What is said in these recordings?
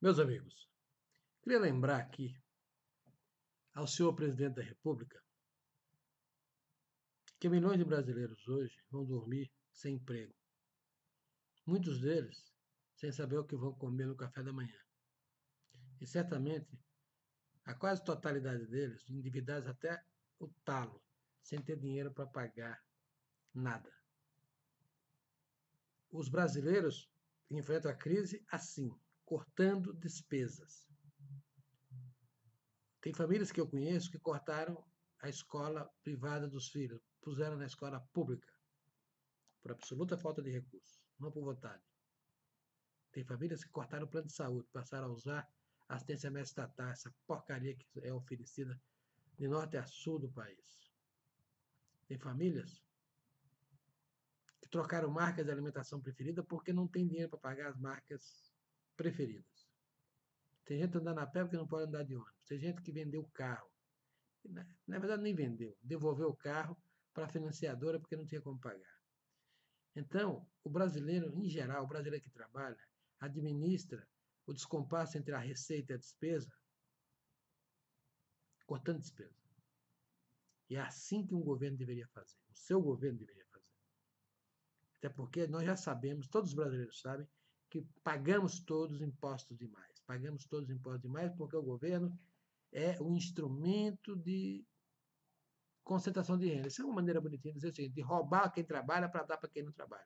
Meus amigos, queria lembrar aqui ao senhor presidente da República que milhões de brasileiros hoje vão dormir sem emprego. Muitos deles sem saber o que vão comer no café da manhã. E certamente a quase totalidade deles endividados até o talo, sem ter dinheiro para pagar nada. Os brasileiros enfrentam a crise assim, cortando despesas. Tem famílias que eu conheço que cortaram a escola privada dos filhos, puseram na escola pública, por absoluta falta de recursos, não por vontade. Tem famílias que cortaram o plano de saúde, passaram a usar a assistência médica estatal, essa porcaria que é oferecida de norte a sul do país. Tem famílias que trocaram marcas de alimentação preferida porque não tem dinheiro para pagar as marcas preferidas. Tem gente andando a pé porque não pode andar de ônibus. Tem gente que vendeu o carro. Na verdade, nem vendeu. Devolveu o carro para a financiadora porque não tinha como pagar. Então, o brasileiro, em geral, o brasileiro que trabalha, administra o descompasso entre a receita e a despesa, cortando despesa. E é assim que um governo deveria fazer. O seu governo deveria fazer. Até porque nós já sabemos, todos os brasileiros sabem, que pagamos todos impostos demais. Pagamos todos impostos demais porque o governo é um instrumento de concentração de renda. Isso é uma maneira bonitinha de dizer o seguinte, de roubar quem trabalha para dar para quem não trabalha.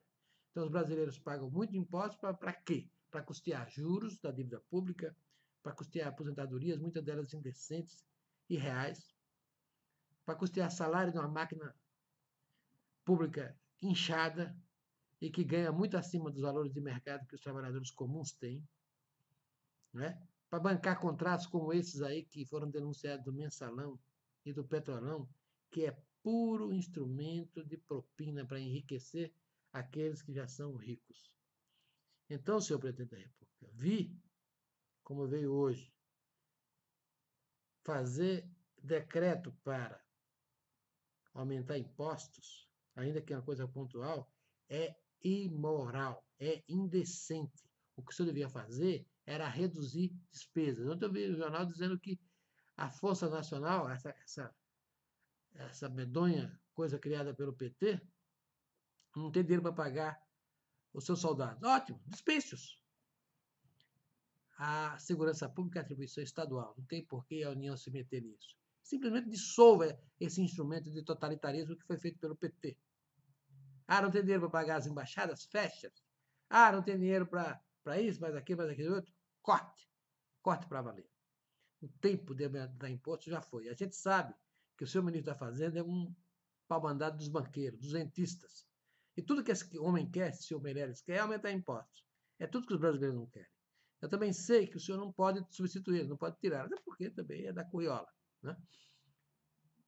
Então, os brasileiros pagam muito imposto para quê? Para custear juros da dívida pública, para custear aposentadorias, muitas delas indecentes e reais, para custear salário de uma máquina pública inchada e que ganha muito acima dos valores de mercado que os trabalhadores comuns têm, né? Para bancar contratos como esses aí que foram denunciados do Mensalão e do Petrolão, que é puro instrumento de propina para enriquecer aqueles que já são ricos. Então, senhor presidente da República, vi, como veio hoje, fazer decreto para aumentar impostos, ainda que é uma coisa pontual, é imoral, é indecente. O que o senhor devia fazer era reduzir despesas. Ontem eu vi no jornal dizendo que a Força Nacional, essa medonha coisa criada pelo PT, não tem dinheiro para pagar os seus soldados. Ótimo, dispense-os. A segurança pública é atribuição estadual, não tem por que a União se meter nisso. Simplesmente dissolva esse instrumento de totalitarismo que foi feito pelo PT. Ah, não tem dinheiro para pagar as embaixadas? Fecha. Ah, não tem dinheiro para isso, mais aquilo, mais aquilo outro? Corte. Corte para valer. O tempo de aumentar imposto já foi. A gente sabe que o seu ministro da Fazenda é um pau-mandado dos banqueiros, dos rentistas. E tudo que esse homem quer, esse senhor Meirelles quer, é aumentar impostos. É tudo que os brasileiros não querem. Eu também sei que o senhor não pode substituir, não pode tirar, até porque também é da curriola, né?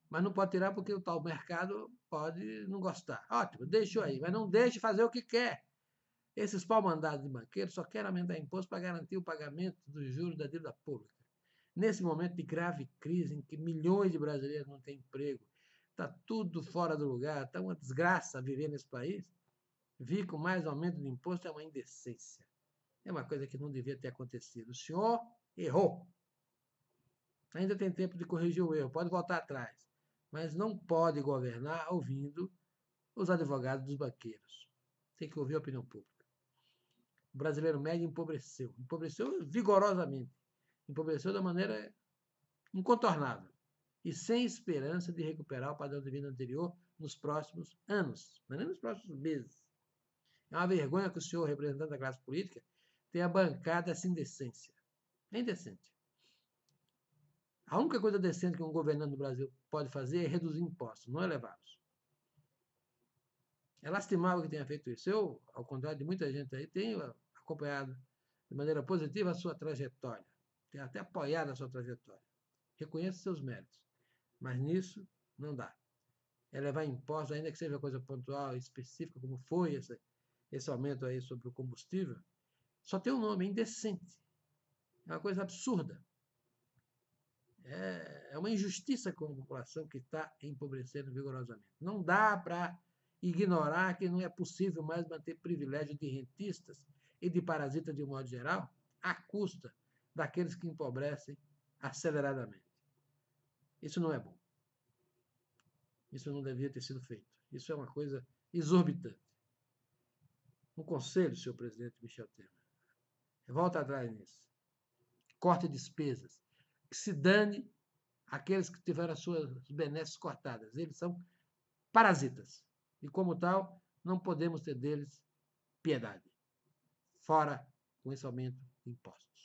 Mas não pode tirar porque o tal mercado pode não gostar. Ótimo, deixa aí, mas não deixe fazer o que quer. Esses pau-mandados de banqueiros só querem aumentar imposto para garantir o pagamento dos juros da dívida pública. Nesse momento de grave crise, em que milhões de brasileiros não têm emprego, está tudo fora do lugar, está uma desgraça viver nesse país, vir com mais aumento de imposto é uma indecência. É uma coisa que não devia ter acontecido. O senhor errou. Ainda tem tempo de corrigir o erro, pode voltar atrás. Mas não pode governar ouvindo os advogados dos banqueiros. Tem que ouvir a opinião pública. O brasileiro médio empobreceu. Empobreceu vigorosamente. Empobreceu da maneira incontornável. E sem esperança de recuperar o padrão de vida anterior nos próximos anos, mas nem nos próximos meses. É uma vergonha que o senhor, representante da classe política, tenha bancado essa indecência. É indecente. A única coisa decente que um governante do Brasil pode fazer é reduzir impostos, não elevá-los. É lastimável que tenha feito isso. Eu, ao contrário de muita gente aí, tenho acompanhado de maneira positiva a sua trajetória. Tenho até apoiado a sua trajetória. Reconheço seus méritos. Mas nisso não dá. Elevar impostos, ainda que seja coisa pontual, específica, como foi esse aumento aí sobre o combustível, só tem um nome, é indecente. É uma coisa absurda. É uma injustiça com a população que está empobrecendo vigorosamente. Não dá para ignorar que não é possível mais manter privilégio de rentistas e de parasitas de um modo geral, à custa daqueles que empobrecem aceleradamente. Isso não é bom. Isso não devia ter sido feito. Isso é uma coisa exorbitante. Um conselho, senhor presidente Michel Temer, volta atrás nisso. Corte despesas. Que se dane aqueles que tiveram as suas benesses cortadas. Eles são parasitas. E, como tal, não podemos ter deles piedade. Fora com esse aumento de impostos.